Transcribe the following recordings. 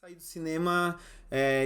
sair do cinema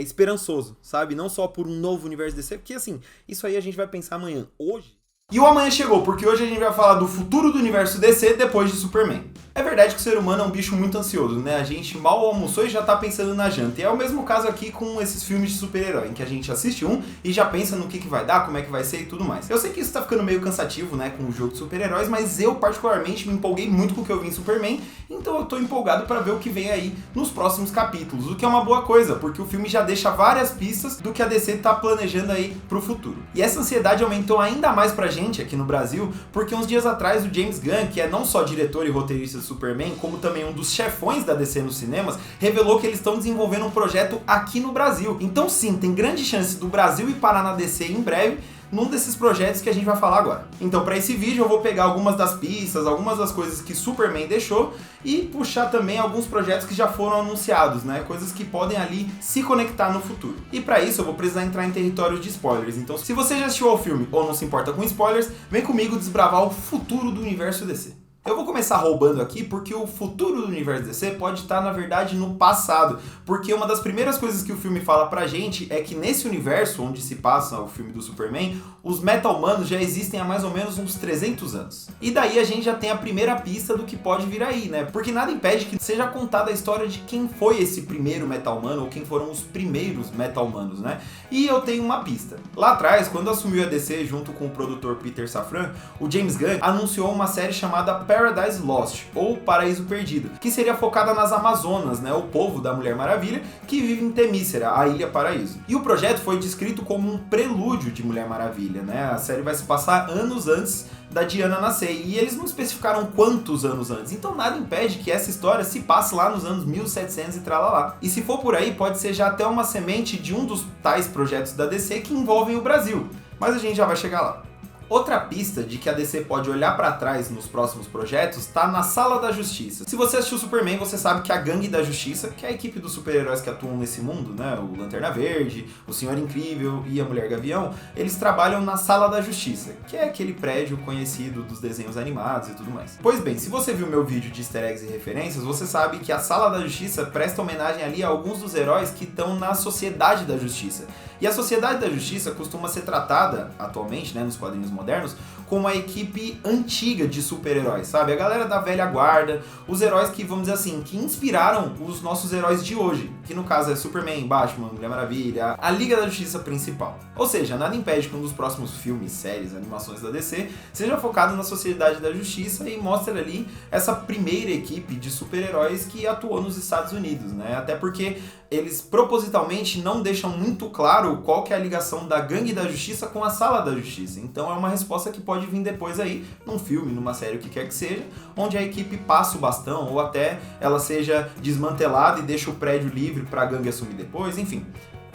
esperançoso, sabe? Não só por um novo universo DC, porque assim, isso aí a gente vai pensar amanhã. Hoje. E o amanhã chegou, porque hoje a gente vai falar do futuro do universo DC depois de Superman. É verdade que o ser humano é um bicho muito ansioso, né? A gente mal almoçou e já tá pensando na janta. E é o mesmo caso aqui com esses filmes de super-herói, em que a gente assiste um e já pensa no que vai dar, como é que vai ser e tudo mais. Eu sei que isso tá ficando meio cansativo, né, com o jogo de super-heróis, mas eu particularmente me empolguei muito com o que eu vi em Superman, então eu tô empolgado pra ver o que vem aí nos próximos capítulos, o que é uma boa coisa, porque o filme já deixa várias pistas do que a DC tá planejando aí pro futuro. E essa ansiedade aumentou ainda mais pra gente aqui no Brasil, porque uns dias atrás o James Gunn, que é não só diretor e roteirista de Superman, como também um dos chefões da DC nos cinemas, revelou que eles estão desenvolvendo um projeto aqui no Brasil. Então sim, tem grande chance do Brasil ir parar na DC em breve, num desses projetos que a gente vai falar agora. Então, para esse vídeo eu vou pegar algumas das pistas, algumas das coisas que Superman deixou e puxar também alguns projetos que já foram anunciados, né? Coisas que podem ali se conectar no futuro. E para isso eu vou precisar entrar em território de spoilers. Então, se você já assistiu ao filme ou não se importa com spoilers, vem comigo desbravar o futuro do universo DC. Eu vou começar roubando aqui porque o futuro do universo DC pode estar, na verdade, no passado. Porque uma das primeiras coisas que o filme fala pra gente é que nesse universo onde se passa o filme do Superman, os meta-humanos já existem há mais ou menos uns 300 anos. E daí a gente já tem a primeira pista do que pode vir aí, né? Porque nada impede que seja contada a história de quem foi esse primeiro meta-humano ou quem foram os primeiros meta-humanos, né? E eu tenho uma pista. Lá atrás, quando assumiu a DC junto com o produtor Peter Safran, o James Gunn anunciou uma série chamada Paradise Lost, ou Paraíso Perdido, que seria focada nas Amazonas, né, o povo da Mulher Maravilha, que vive em Temícera, a Ilha Paraíso. E o projeto foi descrito como um prelúdio de Mulher Maravilha, né? A série vai se passar anos antes da Diana nascer, e eles não especificaram quantos anos antes, então nada impede que essa história se passe lá nos anos 1700 e tralalá. E se for por aí, pode ser já até uma semente de um dos tais projetos da DC que envolvem o Brasil, mas a gente já vai chegar lá. Outra pista de que a DC pode olhar pra trás nos próximos projetos tá na Sala da Justiça. Se você assistiu Superman, você sabe que a Gangue da Justiça, que é a equipe dos super-heróis que atuam nesse mundo, né, o Lanterna Verde, o Senhor Incrível e a Mulher Gavião, eles trabalham na Sala da Justiça, que é aquele prédio conhecido dos desenhos animados e tudo mais. Pois bem, se você viu meu vídeo de easter eggs e referências, você sabe que a Sala da Justiça presta homenagem ali a alguns dos heróis que estão na Sociedade da Justiça. E a Sociedade da Justiça costuma ser tratada, atualmente, né, nos quadrinhos modernos, como a equipe antiga de super-heróis, sabe? A galera da velha guarda, os heróis que, vamos dizer assim, que inspiraram os nossos heróis de hoje, que no caso é Superman, Batman, Mulher Maravilha, a Liga da Justiça principal. Ou seja, nada impede que um dos próximos filmes, séries, animações da DC seja focado na Sociedade da Justiça e mostre ali essa primeira equipe de super-heróis que atuou nos Estados Unidos, né? Até porque eles propositalmente não deixam muito claro qual que é a ligação da Gangue da Justiça com a Sala da Justiça. Então é uma resposta que pode vir depois aí, num filme, numa série, o que quer que seja, onde a equipe passa o bastão, ou até ela seja desmantelada e deixa o prédio livre para a gangue assumir depois, enfim.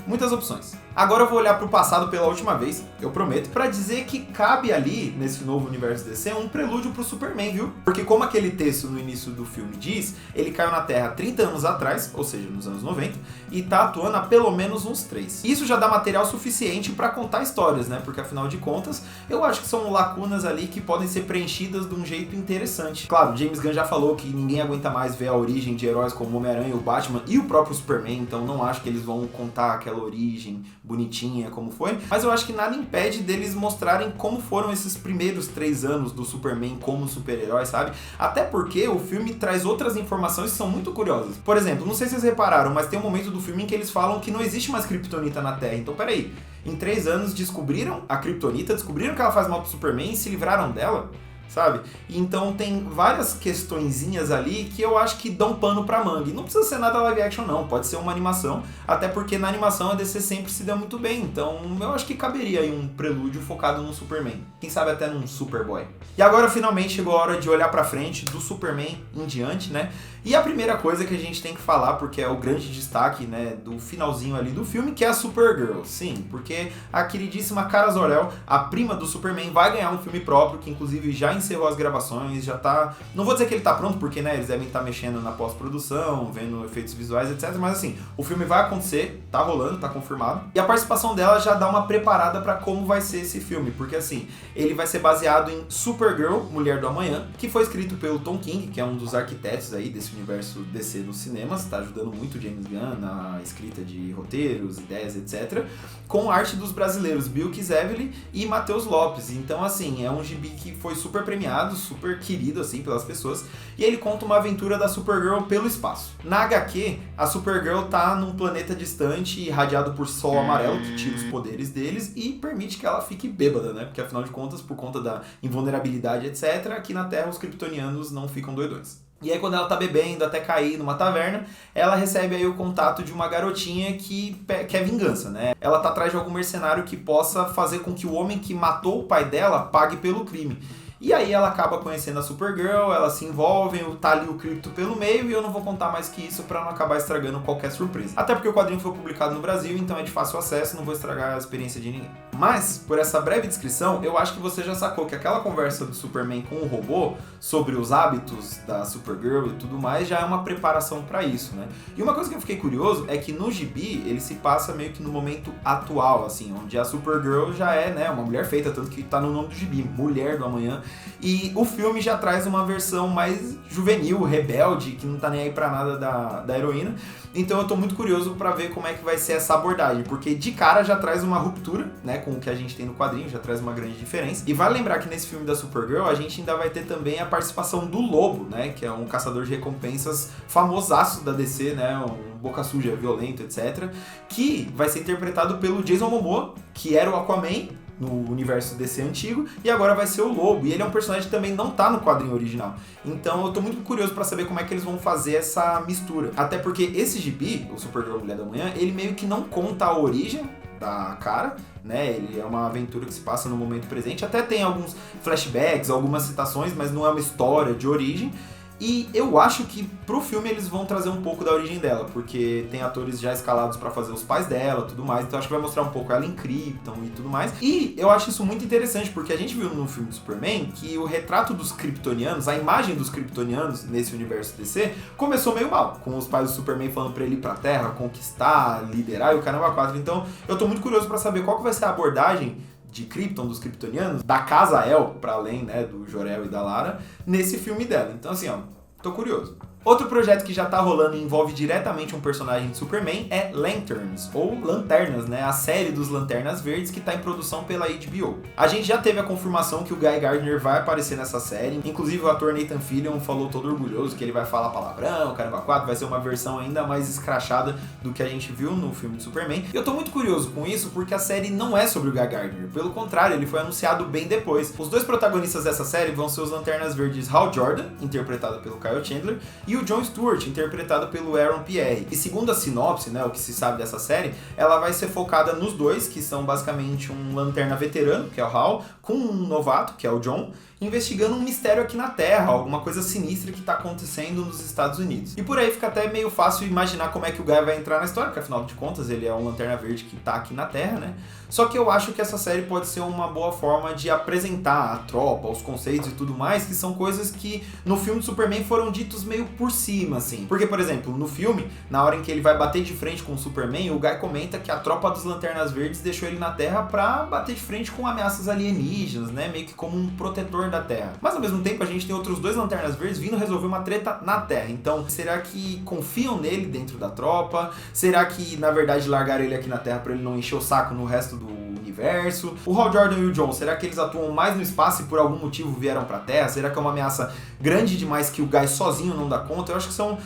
Muitas opções. Agora eu vou olhar pro passado pela última vez, eu prometo, pra dizer que cabe ali, nesse novo universo DC, um prelúdio pro Superman, viu? Porque como aquele texto no início do filme diz, ele caiu na Terra 30 anos atrás, ou seja, nos anos 90, e tá atuando há pelo menos uns 3. Isso já dá material suficiente pra contar histórias, né? Porque afinal de contas, eu acho que são lacunas ali que podem ser preenchidas de um jeito interessante. Claro, James Gunn já falou que ninguém aguenta mais ver a origem de heróis como Homem-Aranha, o Batman e o próprio Superman, então não acho que eles vão contar aquela origem bonitinha como foi, mas eu acho que nada impede deles mostrarem como foram esses primeiros 3 anos do Superman como super-herói, sabe? Até porque o filme traz outras informações que são muito curiosas. Por exemplo, não sei se vocês repararam, mas tem um momento do filme em que eles falam que não existe mais Kryptonita na Terra. Então peraí, em 3 anos descobriram a Kryptonita, descobriram que ela faz mal pro Superman e se livraram dela? Sabe? Então tem várias questõezinhas ali que eu acho que dão pano pra manga. E não precisa ser nada live action não, pode ser uma animação, até porque na animação a DC sempre se deu muito bem. Então eu acho que caberia aí um prelúdio focado no Superman. Quem sabe até num Superboy. E agora finalmente chegou a hora de olhar pra frente do Superman em diante, né? E a primeira coisa que a gente tem que falar, porque é o grande destaque, né, do finalzinho ali do filme, que é a Supergirl. Sim, porque a queridíssima Kara Zor-El, a prima do Superman, vai ganhar um filme próprio, que inclusive já já encerrou as gravações, já tá... Não vou dizer que ele tá pronto, porque, né, eles devem estar mexendo na pós-produção, vendo efeitos visuais, etc. Mas, assim, o filme vai acontecer, tá rolando, tá confirmado. E a participação dela já dá uma preparada pra como vai ser esse filme, porque, assim, ele vai ser baseado em Supergirl, Mulher do Amanhã, que foi escrito pelo Tom King, que é um dos arquitetos aí desse universo DC nos cinemas, tá ajudando muito o James Gunn na escrita de roteiros, ideias, etc., com arte dos brasileiros Bill Kizevely e Matheus Lopes. Então, assim, é um gibi que foi super premiado, super querido, assim, pelas pessoas, e ele conta uma aventura da Supergirl pelo espaço. Na HQ, a Supergirl tá num planeta distante, irradiado por sol amarelo, que tira os poderes deles e permite que ela fique bêbada, né? Porque, afinal de contas, por conta da invulnerabilidade, etc., aqui na Terra os kryptonianos não ficam doidões. E aí quando ela tá bebendo até cair numa taverna, ela recebe aí o contato de uma garotinha que quer vingança, né? Ela tá atrás de algum mercenário que possa fazer com que o homem que matou o pai dela pague pelo crime. E aí ela acaba conhecendo a Supergirl, elas se envolvem, tá ali o Krypto pelo meio, e eu não vou contar mais que isso pra não acabar estragando qualquer surpresa. Até porque o quadrinho foi publicado no Brasil, então é de fácil acesso, não vou estragar a experiência de ninguém. Mas, por essa breve descrição, eu acho que você já sacou que aquela conversa do Superman com o robô sobre os hábitos da Supergirl e tudo mais já é uma preparação pra isso, né? E uma coisa que eu fiquei curioso é que no gibi ele se passa meio que no momento atual, assim, onde a Supergirl já é, né, uma mulher feita, tanto que tá no nome do gibi, Mulher do Amanhã. E o filme já traz uma versão mais juvenil, rebelde, que não tá nem aí pra nada da heroína. Então eu tô muito curioso pra ver como é que vai ser essa abordagem, porque de cara já traz uma ruptura, né, com o que a gente tem no quadrinho, já traz uma grande diferença. E vale lembrar que nesse filme da Supergirl a gente ainda vai ter também a participação do Lobo, né, que é um caçador de recompensas famosaço da DC, né, um boca suja, violento, etc., que vai ser interpretado pelo Jason Momoa, que era o Aquaman no universo DC antigo, e agora vai ser o Lobo, e ele é um personagem que também não tá no quadrinho original. Então eu tô muito curioso pra saber como é que eles vão fazer essa mistura. Até porque esse gibi, o Supergirl Mulher da Manhã, ele meio que não conta a origem da cara, né? Ele é uma aventura que se passa no momento presente, até tem alguns flashbacks, algumas citações, mas não é uma história de origem. E eu acho que pro filme eles vão trazer um pouco da origem dela, porque tem atores já escalados pra fazer os pais dela e tudo mais, então acho que vai mostrar um pouco ela em Krypton e tudo mais. E eu acho isso muito interessante, porque a gente viu no filme do Superman que o retrato dos kryptonianos, a imagem dos kryptonianos nesse universo DC, começou meio mal, com os pais do Superman falando pra ele ir pra Terra, conquistar, liderar e o caramba 4. Então eu tô muito curioso pra saber qual que vai ser a abordagem de Krypton, dos kryptonianos, da Casa El, pra além, né, do Jor-El e da Lara, nesse filme dela. Então, assim, ó, tô curioso. Outro projeto que já tá rolando e envolve diretamente um personagem de Superman é Lanterns, ou Lanternas, né? A série dos Lanternas Verdes que tá em produção pela HBO. A gente já teve a confirmação que o Guy Gardner vai aparecer nessa série, inclusive o ator Nathan Fillion falou todo orgulhoso que ele vai falar palavrão, caramba 4, vai ser uma versão ainda mais escrachada do que a gente viu no filme de Superman. E eu tô muito curioso com isso porque a série não é sobre o Guy Gardner, pelo contrário, ele foi anunciado bem depois. Os dois protagonistas dessa série vão ser os Lanternas Verdes Hal Jordan, interpretado pelo Kyle Chandler, e o Jon Stewart, interpretado pelo Aaron Pierre. E segundo a sinopse, né, o que se sabe dessa série, ela vai ser focada nos dois, que são basicamente um lanterna veterano, que é o Hal, com um novato, que é o Jon, investigando um mistério aqui na Terra, alguma coisa sinistra que está acontecendo nos Estados Unidos. E por aí fica até meio fácil imaginar como é que o Guy vai entrar na história, porque afinal de contas ele é um Lanterna Verde que está aqui na Terra, né? Só que eu acho que essa série pode ser uma boa forma de apresentar a tropa, os conceitos e tudo mais, que são coisas que no filme do Superman foram ditos meio por cima, assim. Porque, por exemplo, no filme, na hora em que ele vai bater de frente com o Superman, o Guy comenta que a tropa dos Lanternas Verdes deixou ele na Terra pra bater de frente com ameaças alienígenas, né? Meio que como um protetor da Terra. Mas ao mesmo tempo a gente tem outros dois Lanternas Verdes vindo resolver uma treta na Terra. Então, será que confiam nele dentro da tropa? Será que, na verdade, largaram ele aqui na Terra pra ele não encher o saco no resto do universo? O Hal Jordan e o Jon, será que eles atuam mais no espaço e por algum motivo vieram pra Terra? Será que é uma ameaça grande demais que o Guy sozinho não dá conta? Eu acho que são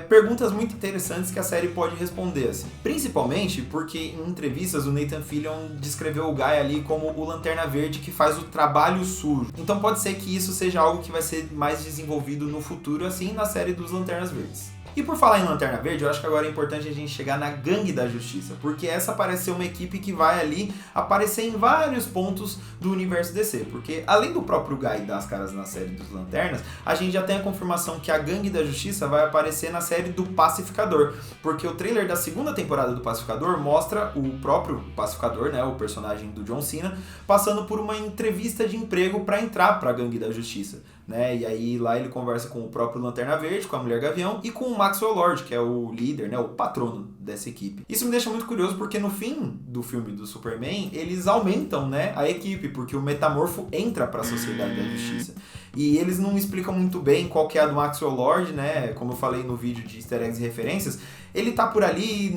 perguntas muito interessantes que a série pode responder, assim. Principalmente porque em entrevistas o Nathan Fillion descreveu o Guy ali como o Lanterna Verde que faz o trabalho sujo. Então pode ser que isso seja algo que vai ser mais desenvolvido no futuro, assim, na série dos Lanternas Verdes. E por falar em Lanterna Verde, eu acho que agora é importante a gente chegar na Gangue da Justiça, porque essa parece ser uma equipe que vai ali aparecer em vários pontos do universo DC, porque além do próprio Guy dar as caras na série dos Lanternas, a gente já tem a confirmação que a Gangue da Justiça vai aparecer na série do Pacificador, porque o trailer da segunda temporada do Pacificador mostra o próprio Pacificador, né, o personagem do John Cena, passando por uma entrevista de emprego para entrar para a Gangue da Justiça. Né? E aí lá ele conversa com o próprio Lanterna Verde, com a Mulher Gavião e com o Maxwell Lord, que é o líder, né, o patrono dessa equipe. Isso me deixa muito curioso porque no fim do filme do Superman, eles aumentam, né, a equipe, porque o Metamorfo entra para a Sociedade da Justiça. E eles não explicam muito bem qual que é a do Maxwell Lord, né, como eu falei no vídeo de easter eggs e referências. Ele tá por ali,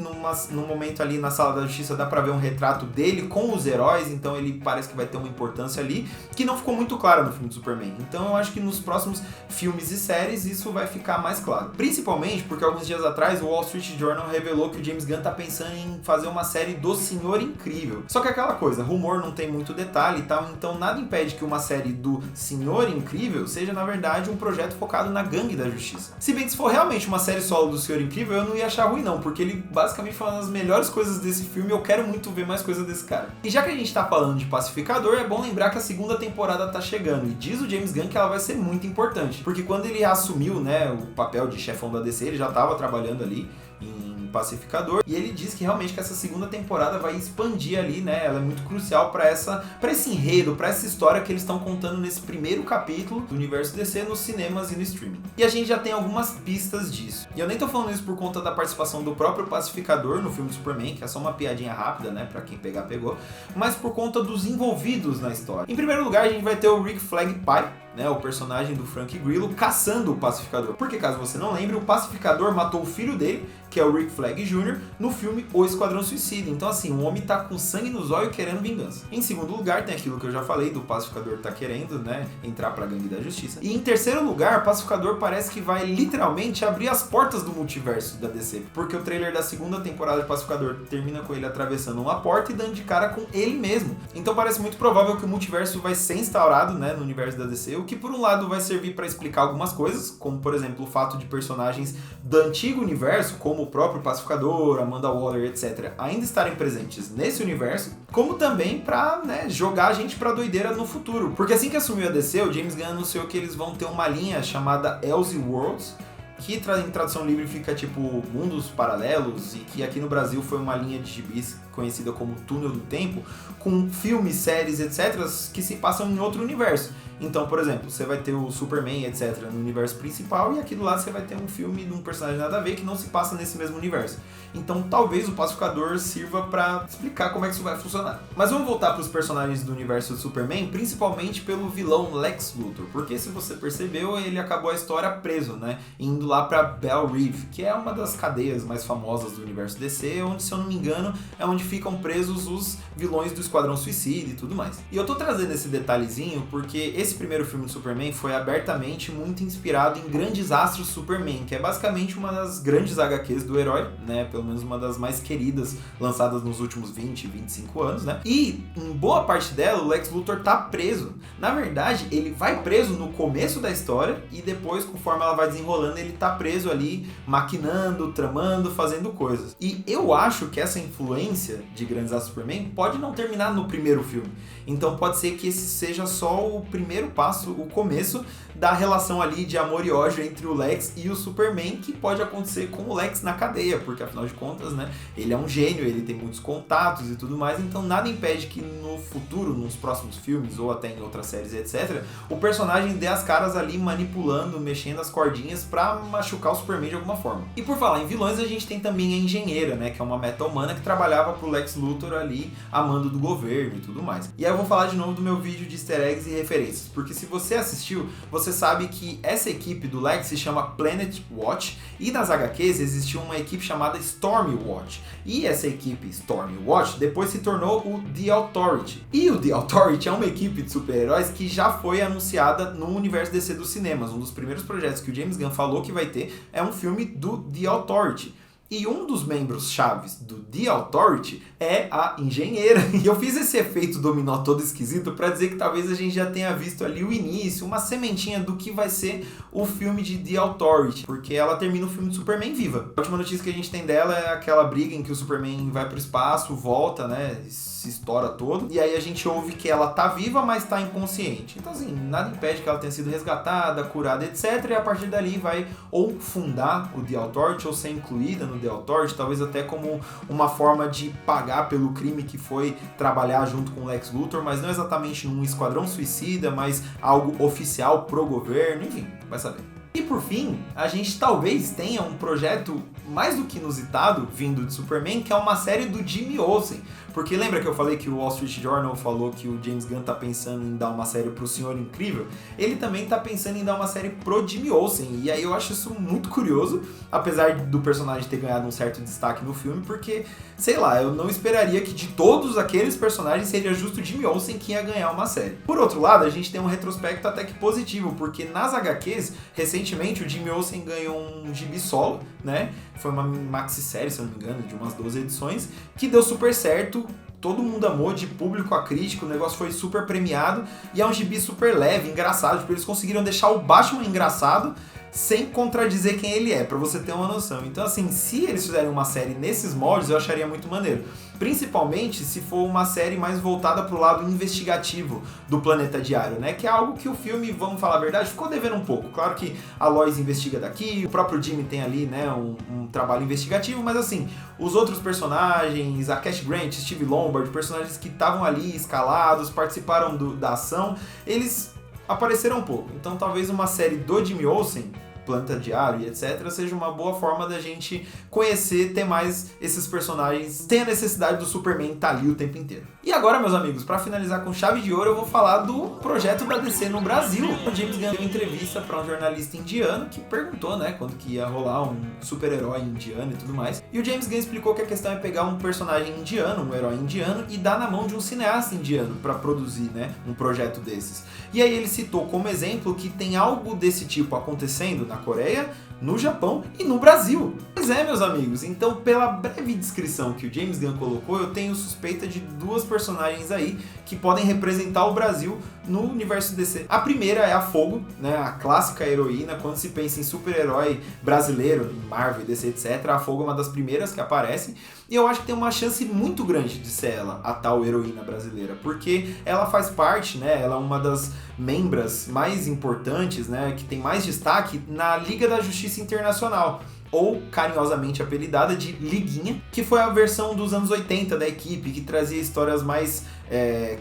num momento ali na Sala da Justiça dá pra ver um retrato dele com os heróis, então ele parece que vai ter uma importância ali, que não ficou muito claro no filme do Superman. Então eu acho que nos próximos filmes e séries isso vai ficar mais claro. Principalmente porque alguns dias atrás o Wall Street Journal revelou que o James Gunn tá pensando em fazer uma série do Senhor Incrível. Só que aquela coisa, rumor não tem muito detalhe e tal, então nada impede que uma série do Senhor Incrível seja na verdade um projeto focado na Gangue da Justiça. Se bem que se for realmente uma série solo do Senhor Incrível, eu não ia achar ruim não, porque ele basicamente foi uma das melhores coisas desse filme e eu quero muito ver mais coisa desse cara. E já que a gente tá falando de Pacificador, é bom lembrar que a segunda temporada tá chegando e diz o James Gunn que ela vai ser muito importante, porque quando ele assumiu, né, o papel de chefão da DC, ele já tava trabalhando ali em Pacificador, e ele diz que realmente que essa segunda temporada vai expandir ali, né, ela é muito crucial para esse enredo, para essa história que eles estão contando nesse primeiro capítulo do universo DC nos cinemas e no streaming. E a gente já tem algumas pistas disso. E eu nem tô falando isso por conta da participação do próprio Pacificador no filme do Superman, que é só uma piadinha rápida, né, pra quem pegar, pegou, mas por conta dos envolvidos na história. Em primeiro lugar, a gente vai ter o Rick Flag pai, né, o personagem do Frank Grillo, caçando o Pacificador. Porque, caso você não lembre, o Pacificador matou o filho dele, que é o Rick Flag Jr., no filme O Esquadrão Suicida. Então, assim, o homem tá com sangue nos olhos querendo vingança. Em segundo lugar, tem aquilo que eu já falei, do Pacificador tá querendo, né, entrar pra Gangue da Justiça. E em terceiro lugar, o Pacificador parece que vai literalmente abrir as portas do multiverso da DC. Porque o trailer da segunda temporada de Pacificador termina com ele atravessando uma porta e dando de cara com ele mesmo. Então parece muito provável que o multiverso vai ser instaurado, né, no universo da DC, o que por um lado vai servir para explicar algumas coisas, como por exemplo o fato de personagens do antigo universo, como o próprio Pacificador, Amanda Waller, etc., ainda estarem presentes nesse universo, como também para, né, jogar a gente pra doideira no futuro. Porque assim que assumiu a DC, o James Gunn anunciou que eles vão ter uma linha chamada Elseworlds, que em tradução livre fica tipo mundos paralelos, e que aqui no Brasil foi uma linha de gibis conhecida como Túnel do Tempo, com filmes, séries, etc., que se passam em outro universo. Então, por exemplo, você vai ter o Superman, etc., no universo principal, e aqui do lado você vai ter um filme de um personagem nada a ver que não se passa nesse mesmo universo. Então, talvez o Pacificador sirva pra explicar como é que isso vai funcionar. Mas vamos voltar pros personagens do universo do Superman, principalmente pelo vilão Lex Luthor, porque se você percebeu, ele acabou a história preso, né, indo lá pra Belle Reve, que é uma das cadeias mais famosas do universo DC, onde, se eu não me engano, é onde ficam presos os vilões do Esquadrão Suicida e tudo mais. E eu tô trazendo esse detalhezinho porque esse primeiro filme do Superman foi abertamente muito inspirado em Grandes Astros Superman, que é basicamente uma das grandes HQs do herói, né, pelo menos uma das mais queridas lançadas nos últimos 20, 25 anos, né? E em boa parte dela o Lex Luthor tá preso. Na verdade, ele vai preso no começo da história e depois, conforme ela vai desenrolando, ele tá preso ali, maquinando, tramando, fazendo coisas. E eu acho que essa influência de Grandes Astros Superman pode não terminar no primeiro filme. Então pode ser que esse seja só o primeiro passo, o começo da relação ali de amor e ódio entre o Lex e o Superman, que pode acontecer com o Lex na cadeia, porque afinal de contas, né, ele é um gênio, ele tem muitos contatos e tudo mais, então nada impede que no futuro, nos próximos filmes ou até em outras séries, etc., o personagem dê as caras ali manipulando, mexendo as cordinhas pra machucar o Superman de alguma forma. E por falar em vilões, a gente tem também a Engenheira, né, que é uma meta-humana que trabalhava pro Lex Luthor ali, a mando do governo e tudo mais. E aí eu vou falar de novo do meu vídeo de easter eggs e referências, porque se você assistiu, você sabe que essa equipe do Lex se chama Planet Watch, e nas HQs existia uma equipe chamada Stormy Watch, e essa equipe Stormy Watch depois se tornou o The Authority. E o The Authority é uma equipe de super-heróis que já foi anunciada no universo DC dos cinemas. Um dos primeiros projetos que o James Gunn falou que vai ter é um filme do The Authority. E um dos membros chaves do The Authority é a engenheira. E eu fiz esse efeito dominó todo esquisito para dizer que talvez a gente já tenha visto ali o início, uma sementinha do que vai ser o filme de The Authority, porque ela termina o filme de Superman viva. A última notícia que a gente tem dela é aquela briga em que o Superman vai pro espaço, volta, né, se estoura todo, e aí a gente ouve que ela tá viva, mas tá inconsciente. Então assim, nada impede que ela tenha sido resgatada, curada, etc. E a partir dali vai ou fundar o The Authority ou ser incluída no The Authority, talvez até como uma forma de pagar pelo crime que foi trabalhar junto com o Lex Luthor, mas não exatamente num esquadrão suicida, mas algo oficial pro governo, enfim, vai saber. E por fim, a gente talvez tenha um projeto mais do que inusitado vindo de Superman, que é uma série do Jimmy Olsen. Porque lembra que eu falei que o Wall Street Journal falou que o James Gunn tá pensando em dar uma série pro Senhor Incrível? Ele também tá pensando em dar uma série pro Jimmy Olsen. E aí eu acho isso muito curioso, apesar do personagem ter ganhado um certo destaque no filme, porque, sei lá, eu não esperaria que de todos aqueles personagens seria justo o Jimmy Olsen que ia ganhar uma série. Por outro lado, a gente tem um retrospecto até que positivo, porque nas HQs, recentemente o Jimmy Olsen ganhou um gibi solo, né? Foi uma maxi-série, se eu não me engano, de umas 12 edições, que deu super certo. Todo mundo amou, de público a crítico, o negócio foi super premiado e é um gibi super leve, engraçado, tipo, eles conseguiram deixar o Batman engraçado sem contradizer quem ele é, pra você ter uma noção. Então assim, se eles fizerem uma série nesses moldes, eu acharia muito maneiro. Principalmente se for uma série mais voltada pro lado investigativo do Planeta Diário, né? Que é algo que o filme, vamos falar a verdade, ficou devendo um pouco. Claro que a Lois investiga daqui, o próprio Jimmy tem ali, né, um trabalho investigativo, mas assim, os outros personagens, a Cash Grant, Steve Lombard, personagens que estavam ali escalados, participaram da ação, eles apareceram um pouco. Então talvez uma série do Jimmy Olsen, Planeta Diário e etc, seja uma boa forma da gente conhecer, ter mais esses personagens, tem a necessidade do Superman estar ali o tempo inteiro. E agora, meus amigos, para finalizar com chave de ouro, eu vou falar do projeto da DC no Brasil. O James Gunn deu uma entrevista para um jornalista indiano que perguntou, né, quando que ia rolar um super-herói indiano e tudo mais. E o James Gunn explicou que a questão é pegar um personagem indiano, um herói indiano, e dar na mão de um cineasta indiano para produzir, né, um projeto desses. E aí ele citou como exemplo que tem algo desse tipo acontecendo na Coreia, no Japão e no Brasil. Pois é, meus amigos, então pela breve descrição que o James Gunn colocou, eu tenho suspeita de duas personagens aí que podem representar o Brasil no universo DC. A primeira é a Fogo, né, a clássica heroína. Quando se pensa em super-herói brasileiro, Marvel, DC, etc., a Fogo é uma das primeiras que aparecem. E eu acho que tem uma chance muito grande de ser ela, a tal heroína brasileira, porque ela faz parte, né, ela é uma das membros mais importantes, né, que tem mais destaque na Liga da Justiça Internacional, ou carinhosamente apelidada de Liguinha, que foi a versão dos anos 80 da equipe, que trazia histórias mais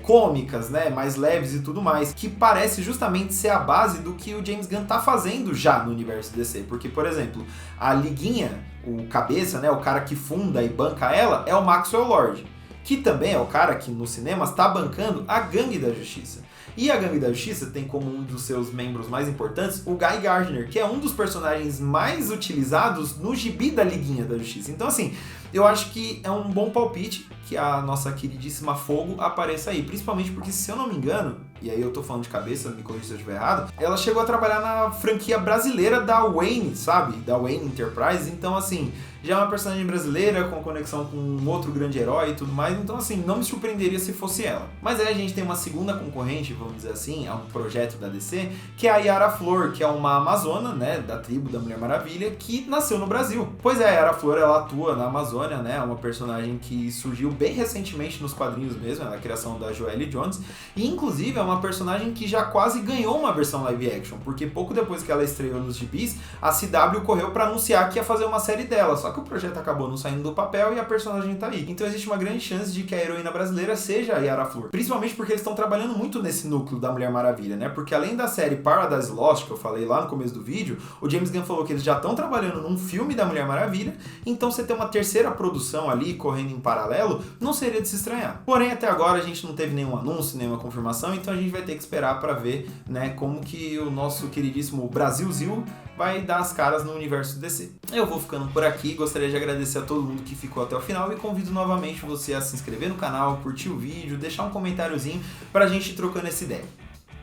cômicas, né, mais leves e tudo mais, que parece justamente ser a base do que o James Gunn tá fazendo já no universo DC, porque, por exemplo, a Liguinha, o cabeça, né, o cara que funda e banca ela, é o Maxwell Lord, que também é o cara que nos cinemas está bancando a Gangue da Justiça. E a Gangue da Justiça tem como um dos seus membros mais importantes o Guy Gardner, que é um dos personagens mais utilizados no gibi da Liguinha da Justiça. Então assim, eu acho que é um bom palpite que a nossa queridíssima Fogo apareça aí, principalmente porque, se eu não me engano, e aí eu tô falando de cabeça, me corrija se eu estiver errado, ela chegou a trabalhar na franquia brasileira da Wayne, sabe? Da Wayne Enterprise, então assim, já é uma personagem brasileira com conexão com um outro grande herói e tudo mais, então assim, não me surpreenderia se fosse ela. Mas aí a gente tem uma segunda concorrente, vamos dizer assim, a um projeto da DC, que é a Yara Flor, que é uma amazona, né, da tribo da Mulher Maravilha, que nasceu no Brasil. Pois é, a Yara Flor, ela atua na Amazônia, né, é uma personagem que surgiu bem recentemente nos quadrinhos mesmo, é na criação da Joelle Jones, e inclusive é uma personagem que já quase ganhou uma versão live action, porque pouco depois que ela estreou nos gibis, a CW correu pra anunciar que ia fazer uma série dela, só que o projeto acabou não saindo do papel e a personagem tá aí. Então existe uma grande chance de que a heroína brasileira seja a Yara Flor, principalmente porque eles estão trabalhando muito nesse núcleo da Mulher Maravilha, né, porque além da série Paradise Lost, que eu falei lá no começo do vídeo, o James Gunn falou que eles já estão trabalhando num filme da Mulher Maravilha, então você ter uma terceira produção ali, correndo em paralelo, não seria de se estranhar. Porém, até agora a gente não teve nenhum anúncio, nenhuma confirmação, então a gente vai ter que esperar para ver, né, como que o nosso queridíssimo Brasilzil vai dar as caras no universo DC. Eu vou ficando por aqui, gostaria de agradecer a todo mundo que ficou até o final e convido novamente você a se inscrever no canal, curtir o vídeo, deixar um comentáriozinho pra gente ir trocando essa ideia.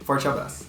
Forte abraço!